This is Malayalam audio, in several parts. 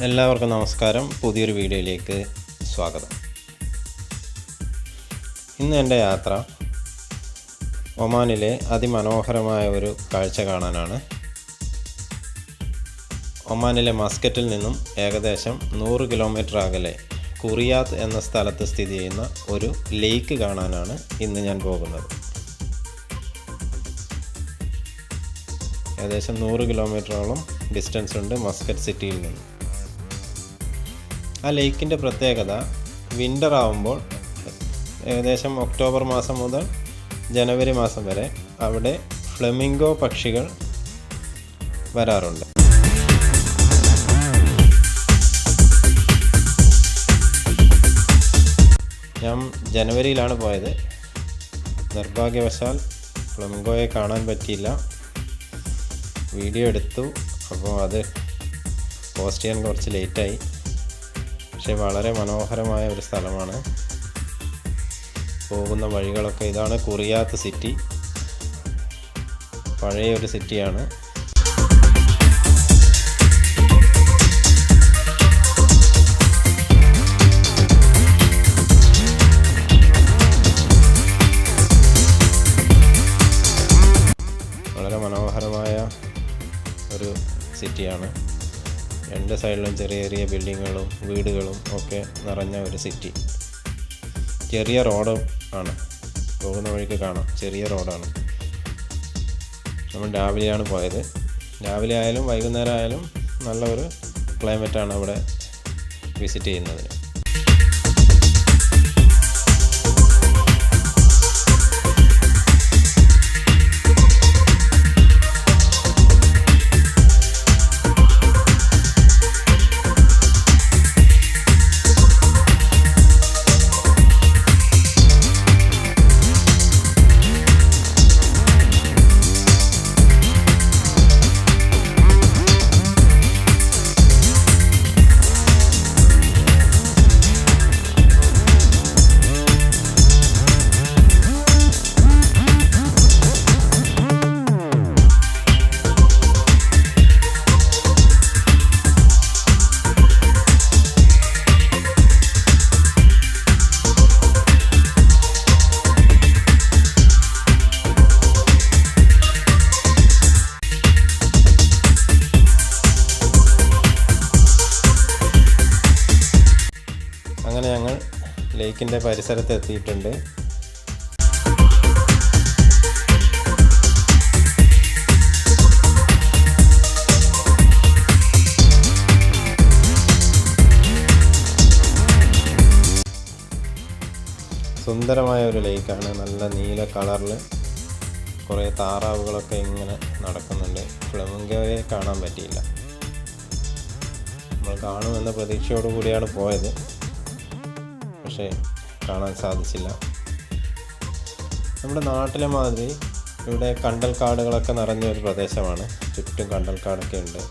എല്ലാവർക്കും നമസ്കാരം. പുതിയൊരു വീഡിയോയിലേക്ക് സ്വാഗതം. ഇന്ന് എൻ്റെ യാത്ര ഒമാനിലെ അതിമനോഹരമായ ഒരു കാഴ്ച കാണാനാണ്. ഒമാനിലെ മസ്കറ്റിൽ നിന്നും ഏകദേശം 100 കിലോമീറ്റർ അകലെ കുറിയാത്ത് എന്ന സ്ഥലത്ത് സ്ഥിതി ചെയ്യുന്ന ഒരു ലേക്ക് കാണാനാണ് ഇന്ന് ഞാൻ പോകുന്നത്. ഏകദേശം 100 കിലോമീറ്ററോളം ഡിസ്റ്റൻസ് ഉണ്ട് മസ്കറ്റ് സിറ്റിയിൽ നിന്ന്. ആ ലേക്കിൻ്റെ പ്രത്യേകത, വിൻ്റർ ആവുമ്പോൾ ഏകദേശം ഒക്ടോബർ മാസം മുതൽ ജനുവരി മാസം വരെ അവിടെ ഫ്ലെമിംഗോ പക്ഷികൾ വരാറുണ്ട്. ഞാൻ ജനുവരിയിലാണ് പോയത്. നിർഭാഗ്യവശാൽ ഫ്ലെമിംഗോയെ കാണാൻ പറ്റിയില്ല. വീഡിയോ എടുത്തു, അപ്പോൾ അത് പോസ്റ്റ് ചെയ്യാൻ കുറച്ച് ലേറ്റായി. പക്ഷേ വളരെ മനോഹരമായ ഒരു സ്ഥലമാണ്. പോകുന്ന വഴികളൊക്കെ ഇതാണ് കുറിയാത്ത് സിറ്റി. പഴയ ഒരു സിറ്റിയാണ്. വളരെ മനോഹരമായ ഒരു സിറ്റിയാണ്. രണ്ട് സൈഡിലും ചെറിയ ചെറിയ ബിൽഡിങ്ങുകളും വീടുകളും ഒക്കെ നിറഞ്ഞ ഒരു സിറ്റി. ചെറിയ റോഡ് ആണ്, പോകുന്ന വഴിക്ക് കാണാം, ചെറിയ റോഡാണ്. നമ്മൾ രാവിലെയാണ് പോയത്. രാവിലെ ആയാലും വൈകുന്നേരം ആയാലും നല്ല ഒരു ക്ലൈമറ്റാണ് അവിടെ വിസിറ്റ് ചെയ്യുന്നതിന്. അങ്ങനെ ഞങ്ങൾ ലേക്കിൻ്റെ പരിസരത്ത് എത്തിയിട്ടുണ്ട്. സുന്ദരമായ ഒരു ലേക്കാണ്. നല്ല നീല കളറിൽ കുറേ താറാവുകളൊക്കെ ഇങ്ങനെ നടക്കുന്നുണ്ട്. ഫ്ലെമിംഗോയെ കാണാൻ പറ്റിയില്ല. നമ്മൾ കാണുമെന്ന പ്രതീക്ഷയോടു കൂടിയാണ് പോയത്, പക്ഷേ കാണാൻ സാധിച്ചില്ല. നമ്മുടെ നാട്ടിലെ മാതിരി ഇവിടെ കണ്ടൽക്കാടുകളൊക്കെ നിറഞ്ഞ ഒരു പ്രദേശമാണ്. ചുറ്റും കണ്ടൽക്കാടൊക്കെ ഉണ്ട്.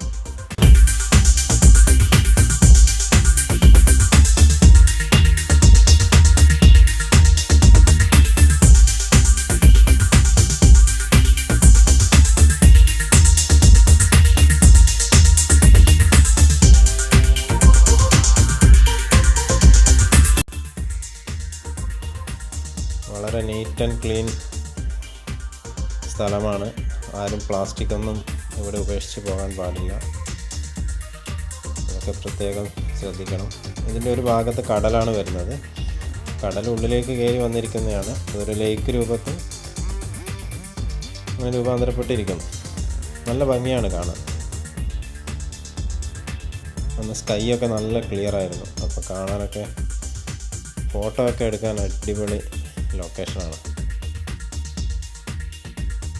വളരെ നീറ്റ് ആൻഡ് ക്ലീൻ സ്ഥലമാണ്. ആരും പ്ലാസ്റ്റിക് ഒന്നും ഇവിടെ ഉപേക്ഷിച്ച് പോകാൻ പാടില്ല. അതൊക്കെ പ്രത്യേകം ശ്രദ്ധിക്കണം. ഇതിൻ്റെ ഒരു ഭാഗത്ത് കടലാണ് വരുന്നത്. കടൽ ഉള്ളിലേക്ക് കയറി വന്നിരിക്കുന്നതാണ്. ഇതൊരു ലേക്ക് രൂപത്തിൽ അങ്ങനെ രൂപാന്തരപ്പെട്ടിരിക്കുന്നു. നല്ല ഭംഗിയാണ് കാണാൻ. അന്ന് സ്കൈ ഒക്കെ നല്ല ക്ലിയർ ആയിരുന്നു. അപ്പോൾ കാണാനൊക്കെ ഫോട്ടോ ഒക്കെ എടുക്കാൻ അടിപൊളി ലൊക്കേഷനാണ്.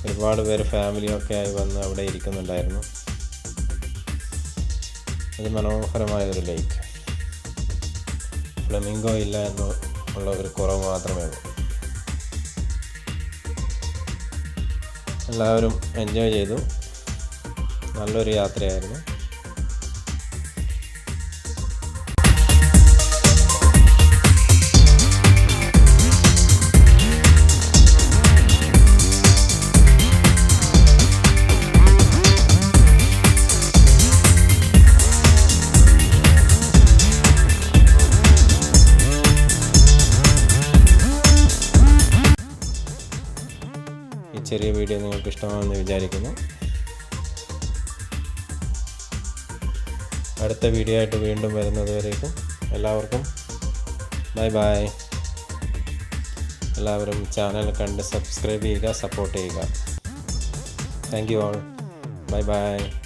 ഒരുപാട് പേര് ഫാമിലിയൊക്കെ ആയി വന്ന് അവിടെ ഇരിക്കുന്നുണ്ടായിരുന്നു. അതിമനോഹരമായ ഒരു ലേക്ക്. ഫ്ലെമിംഗോ ഇല്ല എന്നുള്ള ഒരു കുറവ് മാത്രമേ ഉള്ളൂ. എല്ലാവരും എൻജോയ് ചെയ്തു. നല്ലൊരു യാത്രയായിരുന്നു. ചെറിയ വീഡിയോ നിങ്ങൾക്ക് ഇഷ്ടമാണെന്ന് വിചാരിക്കുന്നു. അടുത്ത വീഡിയോ ആയിട്ട് വീണ്ടും വരുന്നതുവരേക്കും എല്ലാവർക്കും ബൈ ബൈ. എല്ലാവരും ചാനൽ കണ്ട് സബ്സ്ക്രൈബ് ചെയ്യുക, സപ്പോർട്ട് ചെയ്യുക. Thank you all. Bye bye.